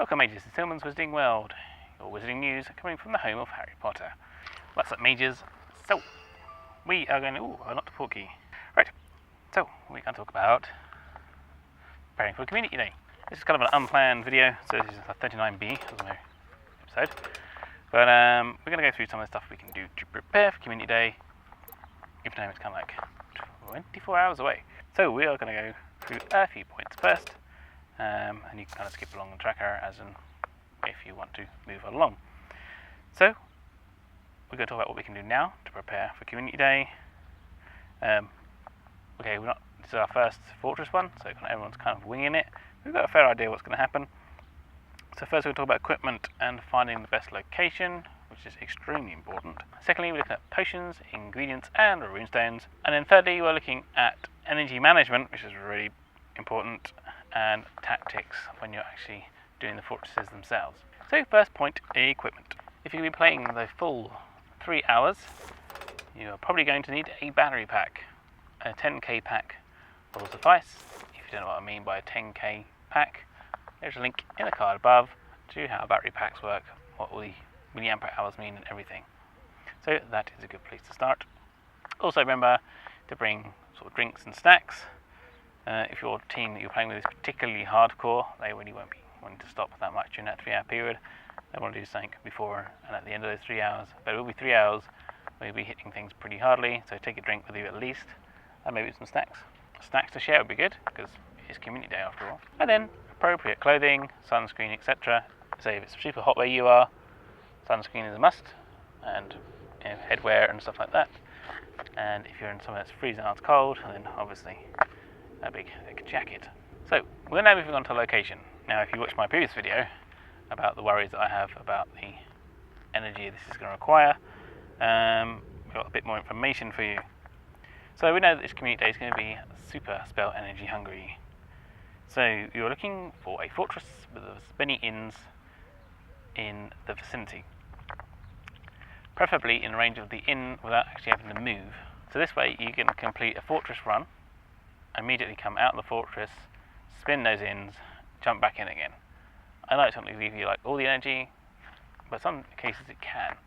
Welcome mages to Tillman's Wizarding World, your wizarding news coming from the home of Harry Potter. What's up mages? So, we are going to, not to Portkey. Right, so we're going to talk about preparing for Community Day. This is kind of an unplanned video, so this is a 39B of my episode. But we're going to go through some of the stuff we can do to prepare for Community Day, even though it's kind of like 24 hours away. So we are going to go through a few points first. And you can kind of skip along the tracker as in if you want to move along. So we're going to talk about what we can do now to prepare for Community Day. Okay, this is our first Fortress one, so everyone's kind of winging it. We've got a fair idea what's going to happen. So first we'll talk about equipment and finding the best location, which is extremely important. Secondly, we're looking at potions, ingredients and runestones. And then thirdly, we're looking at energy management, which is really important, and tactics when you're actually doing the fortresses themselves. So first point, equipment. If you're going to be playing the full 3 hours, you're probably going to need a battery pack. A 10k pack will suffice. If you don't know what I mean by a 10k pack, there's a link in the card above to how battery packs work, what all the milliampere hours mean and everything. So that is a good place to start. Also remember to bring sort of drinks and snacks. If your team that you're playing with is particularly hardcore, they really won't be wanting to stop that much during that 3 hour period. They want to do something before and at the end of those 3 hours. But it will be 3 hours where you'll be hitting things pretty hardly, so take a drink with you at least, and maybe some snacks. Snacks to share would be good, because it's Community Day after all. And then appropriate clothing, sunscreen, etc. So if it's super hot where you are, sunscreen is a must, and headwear and stuff like that. And if you're in somewhere that's freezing out cold, then obviously a big thick jacket. So we're now moving on to location. Now if you watched my previous video about the worries that I have about the energy this is going to require, we've got a bit more information for you. So we know that this Community Day is going to be super spell energy hungry. So you're looking for a fortress with as many inns in the vicinity, preferably in range of the inn without actually having to move. So this way you can complete a fortress run, immediately come out of the fortress, spin those inns, jump back in again. I know it's not going to give you like all the energy, but some cases it can,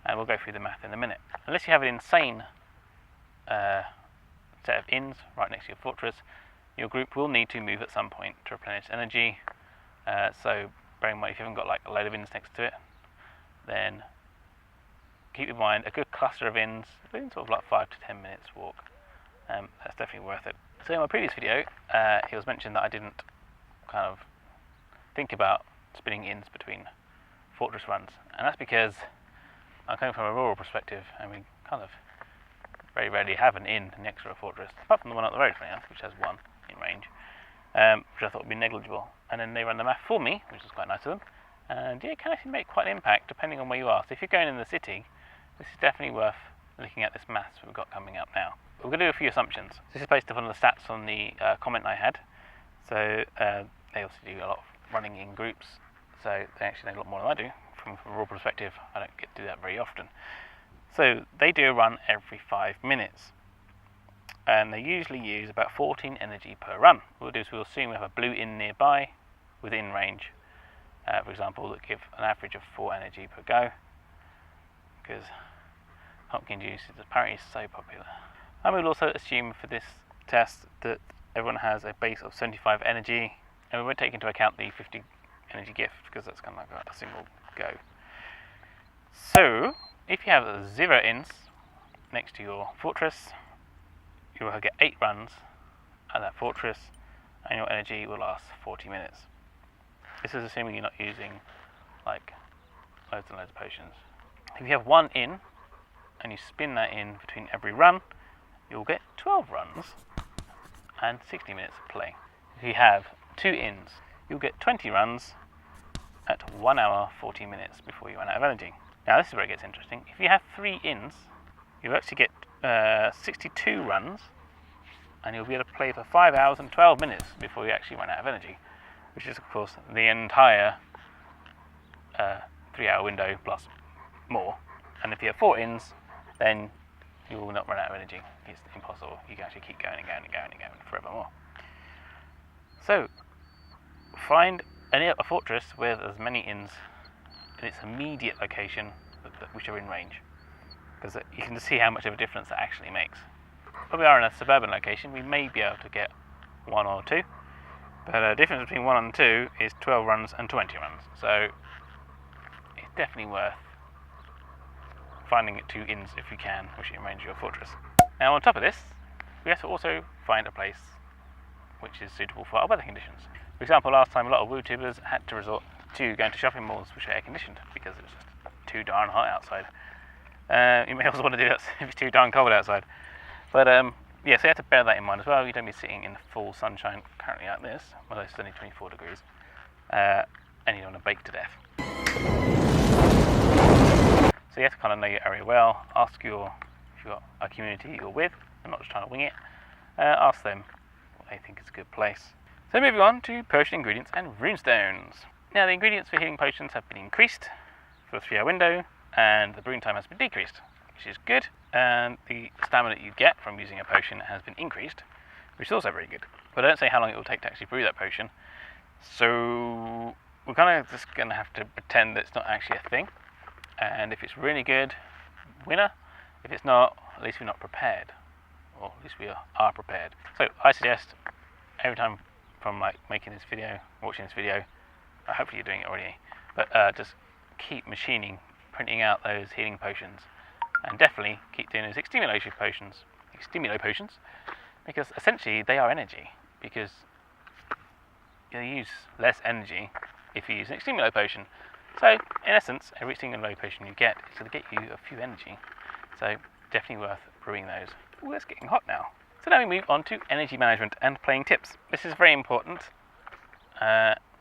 and we'll go through the math in a minute. Unless you have an insane set of inns right next to your fortress, your group will need to move at some point to replenish energy. So bearing in mind if you haven't got like a load of inns next to it, then keep in mind a good cluster of inns within sort of like 5 to 10 minutes walk. That's definitely worth it. So in my previous video, it was mentioned that I didn't kind of think about spinning inns between fortress runs, and that's because I'm coming from a rural perspective, and we kind of very rarely have an inn next to a fortress, apart from the one up the road from us, which has one in range, which I thought would be negligible. And then they run the math for me, which is quite nice of them, and yeah, it can actually make quite an impact depending on where you are. So if you're going in the city, this is definitely worth looking at this maths we've got coming up now. We're going to do a few assumptions. This is based upon the stats on the comment I had. So they also do a lot of running in groups, so they actually know a lot more than I do. From a raw perspective, I don't get to do that very often. So they do a run every 5 minutes, and they usually use about 14 energy per run. What we'll do is we'll assume we have a blue inn nearby within range, for example, that give an average of 4 energy per go, because pumpkin juice is apparently so popular. And we'll also assume for this test that everyone has a base of 75 energy, and we won't take into account the 50 energy gift because that's kind of like a single go. So if you have 0 inns next to your fortress, you will get 8 runs at that fortress, and your energy will last 40 minutes. This is assuming you're not using like loads and loads of potions. If you have 1 inn and you spin that in between every run, you'll get 12 runs and 60 minutes of play. If you have 2 inns, you'll get 20 runs at 1 hour 40 minutes before you run out of energy. Now this is where it gets interesting. If you have 3 inns, you'll actually get 62 runs, and you'll be able to play for 5 hours and 12 minutes before you actually run out of energy, which is of course the entire 3 hour window plus more. And if you have 4 inns, then you will not run out of energy. It's impossible. You can actually keep going and going and going and going forevermore. So find a fortress with as many inns in its immediate location which are in range, because you can see how much of a difference that actually makes. When we are in a suburban location, we may be able to get 1 or 2, but the difference between 1 and 2 is 12 runs and 20 runs, so it's definitely worth finding 2 inns if you can, which are in range of your fortress. Now on top of this, we have to also find a place which is suitable for our weather conditions. For example, last time a lot of WUtubers had to resort to going to shopping malls which are air conditioned because it was just too darn hot outside. You may also want to do that if it's too darn cold outside. But yeah, so you have to bear that in mind as well. You don't be sitting in full sunshine currently like this, although it's only 24 degrees, and you don't want to bake to death. So you have to kind of know your area well. Ask if you've got a community you're with, and not just trying to wing it. Ask them what they think is a good place. So moving on to potion ingredients and runestones. Now the ingredients for healing potions have been increased for the 3-hour window, and the brewing time has been decreased, which is good. And the stamina that you get from using a potion has been increased, which is also very good. But I don't say how long it will take to actually brew that potion, so we're kind of just going to have to pretend that it's not actually a thing. And if it's really good, winner. If it's not, at least we're not prepared, or at least we are prepared. So I suggest every time from like making this video, watching this video, hopefully you're doing it already, but just keep machining, printing out those healing potions, and definitely keep doing those extimulation potions, because essentially they are energy, because you use less energy if you use an extimulate potion. So in essence, every single potion you get is going to get you a few energy, so definitely worth brewing those. Ooh, it's getting hot now. So now we move on to energy management and playing tips. This is very important.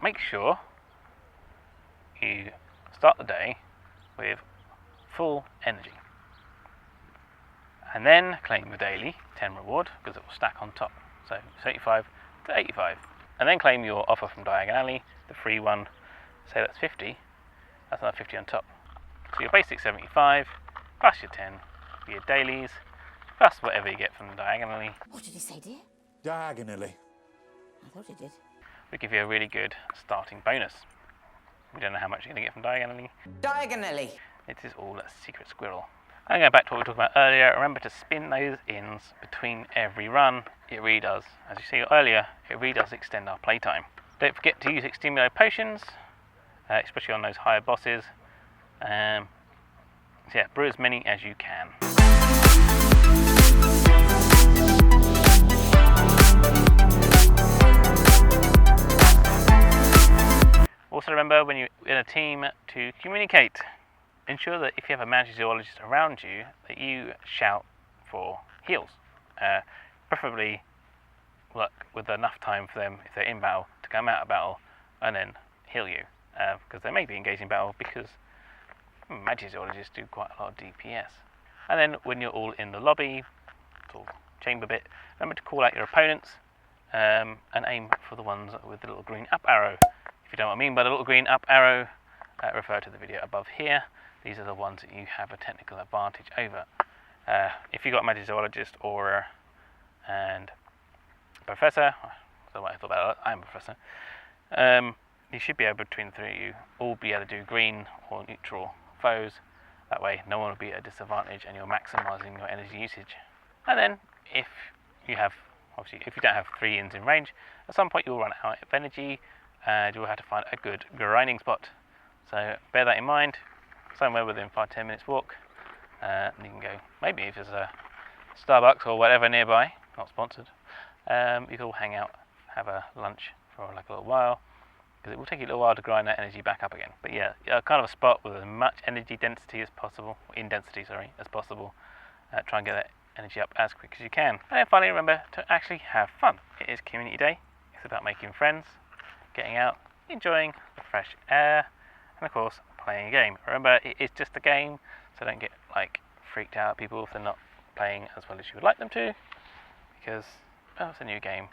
Make sure you start the day with full energy, and then claim the daily 10 reward, because it will stack on top, so 75 to 85, and then claim your offer from Diagonally, the free one, say that's 50, that's another 50 on top. So your basic 75 plus your 10 for your dailies plus whatever you get from Diagonally. What did he say, dear? Diagonally. I thought he did. We give you a really good starting bonus. We don't know how much you're going to get from Diagonally. Diagonally. It is all a secret squirrel. And going back to what we were talking about earlier, remember to spin those ins between every run. It really does. As you see earlier, it really does extend our playtime. Don't forget to use extimulate potions, especially on those higher bosses. So yeah, brew as many as you can. Also remember, when you're in a team, to communicate. Ensure that if you have a magic zoologist around you, that you shout for heals. Preferably with enough time for them, if they're in battle, to come out of battle and then heal you. Because they may be engaged in battle, because magic zoologists do quite a lot of DPS. And then when you're all in the lobby, sort of chamber bit, remember to call out your opponents and aim for the ones with the little green up arrow. If you don't know what I mean by the little green up arrow, refer to the video above here. These are the ones that you have a technical advantage over. If you've got a magic zoologist or and a professor, I don't know what I thought about that, I'm a professor, you should be able, between the three of you, all be able to do green or neutral foes. That way no one will be at a disadvantage and you're maximising your energy usage. And then if you have, obviously if you don't have 3 ins in range, at some point you'll run out of energy and you'll have to find a good grinding spot. So bear that in mind, somewhere within 5-10 minutes walk, and you can go, maybe if there's a Starbucks or whatever nearby, not sponsored, you can all hang out, have a lunch for like a little while, because it will take you a little while to grind that energy back up again. But yeah, kind of a spot with as much energy density as possible, as possible. Try and get that energy up as quick as you can. And then finally, remember to actually have fun. It is community day. It's about making friends, getting out, enjoying the fresh air, and of course playing a game. Remember, it is just a game, so don't get like freaked out at people if they're not playing as well as you would like them to, because it's a new game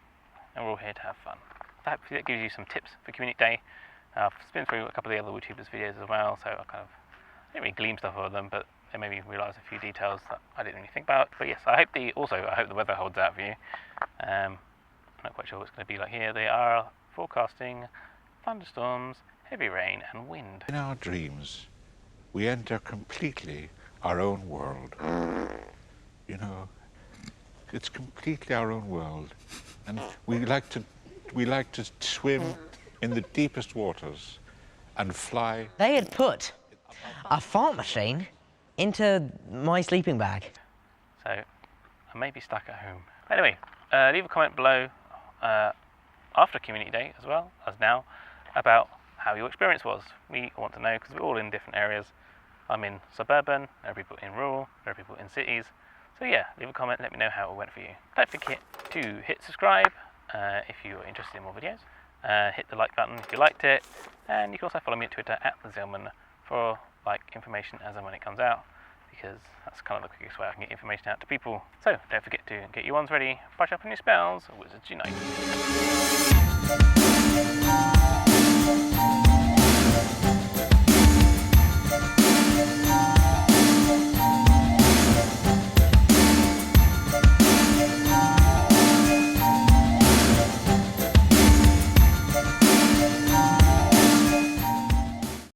and we're all here to have fun. So hopefully that gives you some tips for community day. I've been through a couple of the other WUtubers videos as well, so I didn't really glean stuff over them, but they made me realise a few details that I didn't really think about. But yes, I hope the weather holds out for you. I'm not quite sure what it's going to be like here. They are forecasting thunderstorms, heavy rain and wind. In our dreams, we enter completely our own world. You know, it's completely our own world. And we like to swim in the deepest waters and fly. They had put a fart machine into my sleeping bag. So I may be stuck at home. Anyway, leave a comment below after Community Day as well as now about how your experience was. We want to know because we're all in different areas. I'm in suburban, there are people in rural, there are people in cities. So yeah, leave a comment, let me know how it went for you. Don't forget to hit subscribe if you're interested in more videos. Hit the like button if you liked it, and you can also follow me at Twitter @TheZillman for like information as and when it comes out, because that's kind of the quickest way I can get information out to people. So don't forget to get your wands ready, brush up on your spells, wizards unite.